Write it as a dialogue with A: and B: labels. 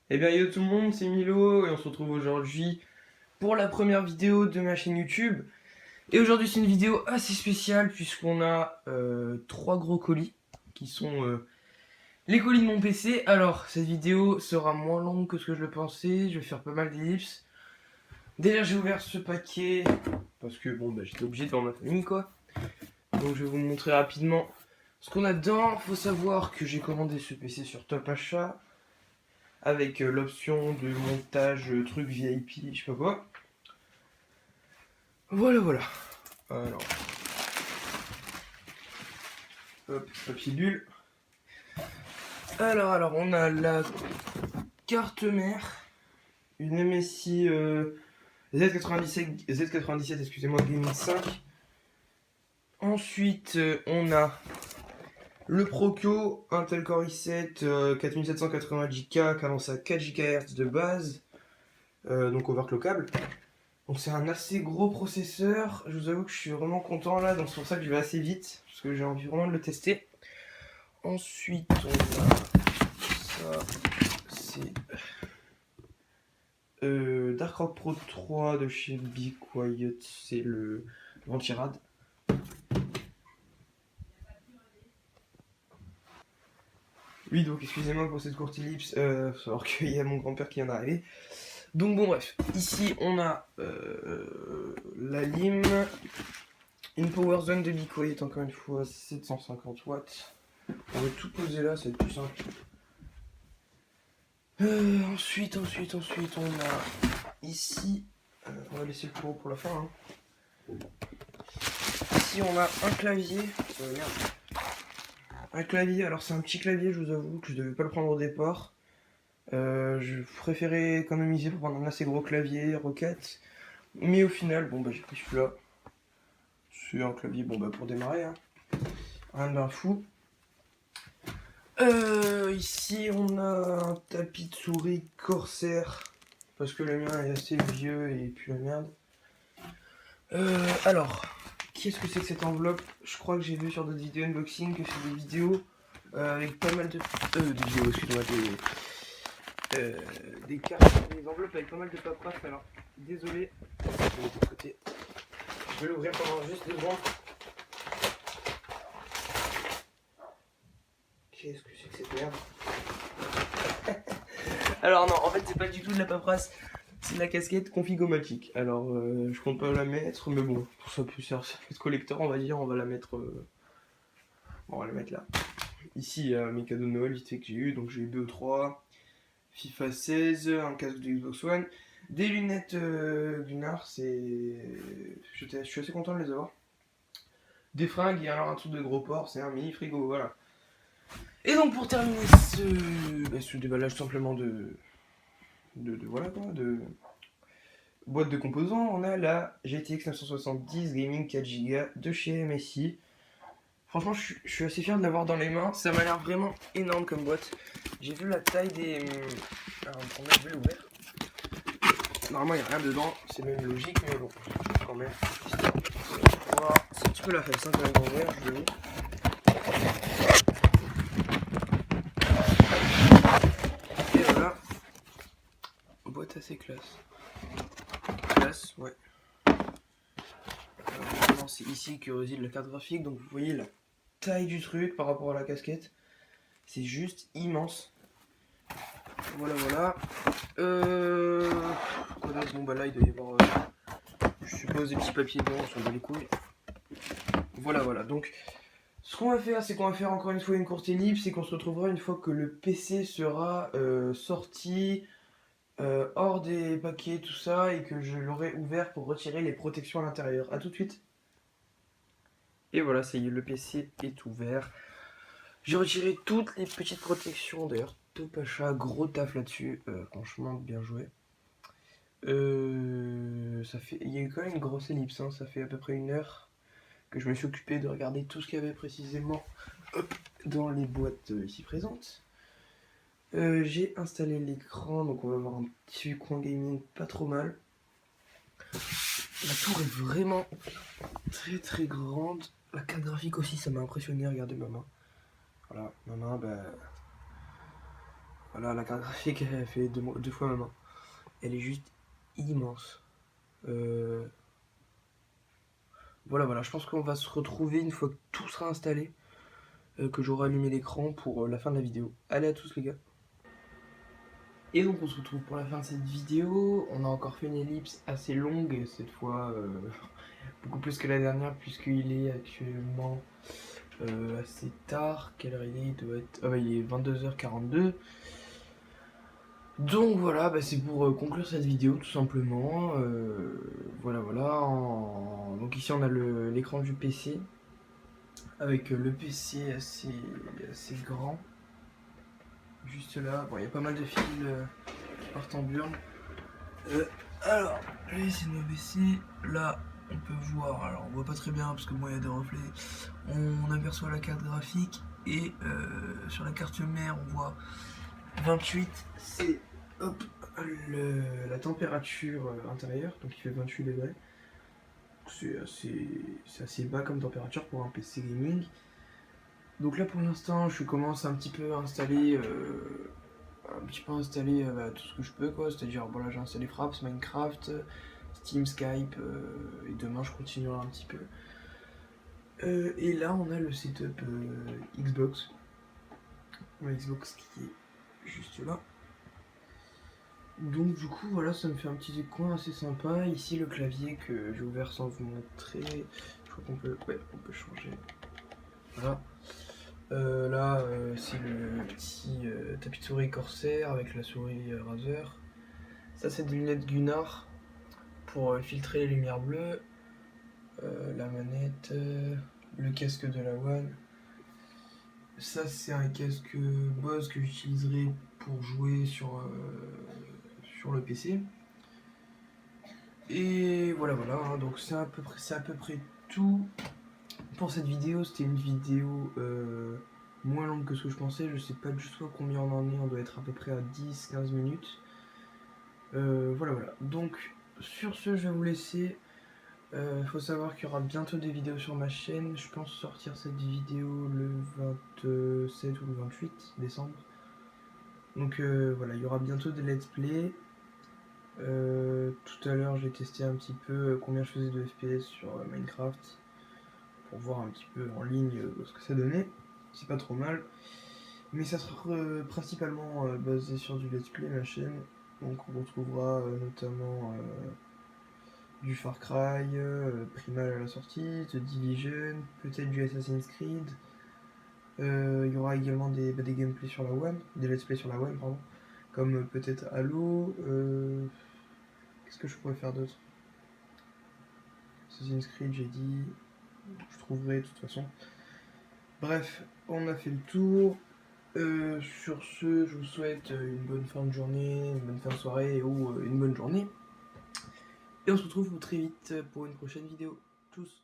A: Eh bien yo tout le monde, c'est Milo et on se retrouve aujourd'hui pour la première vidéo de ma chaîne YouTube. Et aujourd'hui c'est une vidéo assez spéciale puisqu'on a trois gros colis qui sont les colis de mon PC. Alors cette vidéo sera moins longue que ce que je le pensais, je vais faire pas mal d'ellipses. Déjà j'ai ouvert ce paquet parce que bon j'étais obligé de voir ma famille quoi. Donc je vais vous montrer rapidement ce qu'on a dedans. Faut savoir que j'ai commandé ce PC sur Top Achat avec l'option de montage truc VIP, je sais pas quoi. Voilà. Alors, hop, papier bulle. Alors, on a la carte mère, une MSI Z97, excusez-moi, Gaming 5. Ensuite, on a le Proco, Intel Core i7 4780K, cadence à 4 GHz de base, donc overclockable. Donc c'est un assez gros processeur, je vous avoue que je suis vraiment content là, donc c'est pour ça que je vais assez vite, parce que j'ai envie vraiment de le tester. Ensuite on a ça, c'est Dark Rock Pro 3 de chez Be Quiet, c'est le Ventirad. Oui donc excusez-moi pour cette courte ellipse, faut savoir qu'il y a mon grand-père qui vient d'arriver. Donc bon bref, ici on a la lime. Une Power Zone de Be Quiet, encore une fois, 750 watts. On va tout poser là, ça va être plus simple. Ensuite, on a ici, on va laisser le pro pour la fin. Hein. Ici, on a un clavier. Un clavier, alors c'est un petit clavier, je vous avoue que je devais pas le prendre au départ. Je préférais économiser pour prendre un assez gros clavier, Rocket. Mais au final, j'ai pris celui-là. C'est un clavier, pour démarrer. Hein. Rien d'un fou. Ici on a un tapis de souris Corsair parce que le mien est assez vieux et puis la merde. Alors, qu'est-ce que c'est que cette enveloppe? Je crois que j'ai vu sur d'autres vidéos unboxing que c'est des vidéos avec pas mal de vidéos, excusez-moi, des cartes, des enveloppes avec pas mal de paperasse. Alors, désolé, je vais le mettre de côté. Je vais l'ouvrir pendant juste 2 secondes. Qu'est-ce que c'est que cette merde? Alors non, en fait c'est pas du tout de la paperasse, c'est de la casquette Configomatic. Alors je compte pas la mettre, mais bon, pour ça plus certificat collector on va dire, on va la mettre là. Ici il y a mes cadeaux de Noël vite fait que j'ai eu, donc j'ai eu BO3, FIFA 16, un casque de Xbox One, des lunettes Gunnar, je suis assez content de les avoir. Des fringues et alors un truc de gros port, c'est un mini frigo, voilà. Et donc pour terminer ce déballage simplement de boîte de composants, on a la GTX 970 Gaming 4 Go de chez MSI. Franchement, je suis assez fier de l'avoir dans les mains. Ça m'a l'air vraiment énorme comme boîte. J'ai vu la taille des. Alors, je vais l'ouvrir. Normalement, il n'y a rien dedans. C'est même logique, mais bon, quand même. Voilà. C'est un petit peu la fesse, hein, quand même, d'ouvrir, je l'avoue. Et voilà. Boîte assez classe. Ouais. C'est ici que réside la carte graphique, donc vous voyez la taille du truc par rapport à la casquette. C'est juste immense. Voilà. Quoi d'autre? Bon là il doit y avoir, je suppose, des petits papiers blancs, on s'en bat les couilles. Voilà. Donc ce qu'on va faire, c'est qu'on va faire encore une fois une courte ellipse et qu'on se retrouvera une fois que le PC sera sorti, hors des paquets, tout ça, et que je l'aurai ouvert pour retirer les protections à l'intérieur. A tout de suite. Et voilà, ça y est, le PC est ouvert. J'ai retiré toutes les petites protections, d'ailleurs, Top Achat, gros taf là-dessus, franchement, bien joué. Il y a eu quand même une grosse ellipse, hein. Ça fait à peu près 1 heure que je me suis occupé de regarder tout ce qu'il y avait précisément dans les boîtes ici présentes. J'ai installé l'écran, donc on va avoir un petit coin gaming pas trop mal. La tour est vraiment très grande. La carte graphique aussi, ça m'a impressionné, regardez ma main. Voilà, ma main, Voilà, la carte graphique, elle fait deux fois ma main. Elle est juste immense. Voilà, je pense qu'on va se retrouver une fois que tout sera installé, que j'aurai allumé l'écran pour la fin de la vidéo. Allez à tous les gars. Et donc on se retrouve pour la fin de cette vidéo. On a encore fait une ellipse assez longue, et cette fois beaucoup plus que la dernière, puisqu'il est actuellement assez tard. Quelle heure il est? Il doit être... Ah bah il est 22h42. Donc voilà, bah c'est pour conclure cette vidéo tout simplement. Voilà. Donc ici on a l'écran du PC, avec le PC assez grand. Juste là, bon il y a pas mal de fils qui partent en burn. Alors, je vais essayer de me baisser. Là, on peut voir, alors on voit pas très bien parce que moi il y a des reflets. On aperçoit la carte graphique et sur la carte mère on voit 28, c'est hop, la température intérieure, donc il fait 28 degrés. C'est assez bas comme température pour un PC gaming. Donc là pour l'instant je commence un petit peu à installer bah, tout ce que je peux quoi, c'est-à-dire bon là j'ai installé Fraps, Minecraft, Steam, Skype, et demain je continuerai un petit peu. Et là on a le setup Xbox. La Xbox qui est juste là. Donc du coup voilà, ça me fait un petit coin assez sympa. Ici le clavier que j'ai ouvert sans vous montrer. Je crois qu'on peut. Ouais, on peut changer. Voilà. Là c'est le petit tapis de souris Corsair avec la souris Razer. Ça c'est des lunettes Gunnar pour filtrer les lumières bleues. La manette, le casque de la One. Ça c'est un casque Bose que j'utiliserai pour jouer sur le PC. Et voilà, hein, donc c'est à peu près tout pour cette vidéo. C'était une vidéo moins longue que ce que je pensais. Je sais pas du tout à combien on en est, on doit être à peu près à 10-15 minutes. Voilà. Donc sur ce, je vais vous laisser. Faut savoir qu'il y aura bientôt des vidéos sur ma chaîne. Je pense sortir cette vidéo le 27 ou le 28 décembre. Donc voilà, il y aura bientôt des let's play. Tout à l'heure j'ai testé un petit peu combien je faisais de FPS sur Minecraft pour voir un petit peu en ligne ce que ça donnait. C'est pas trop mal, mais ça sera principalement basé sur du let's play ma chaîne. Donc on retrouvera notamment du Far Cry, Primal à la sortie, The Division, peut-être du Assassin's Creed. Il y aura également des gameplays sur la One, des let's play sur la One pardon, comme peut-être Halo. Qu'est-ce que je pourrais faire d'autre? Assassin's Creed, j'ai dit. Je trouverai de toute façon. Bref, on a fait le tour. Sur ce, je vous souhaite une bonne fin de journée, une bonne fin de soirée ou une bonne journée. Et on se retrouve très vite pour une prochaine vidéo. Tchuss!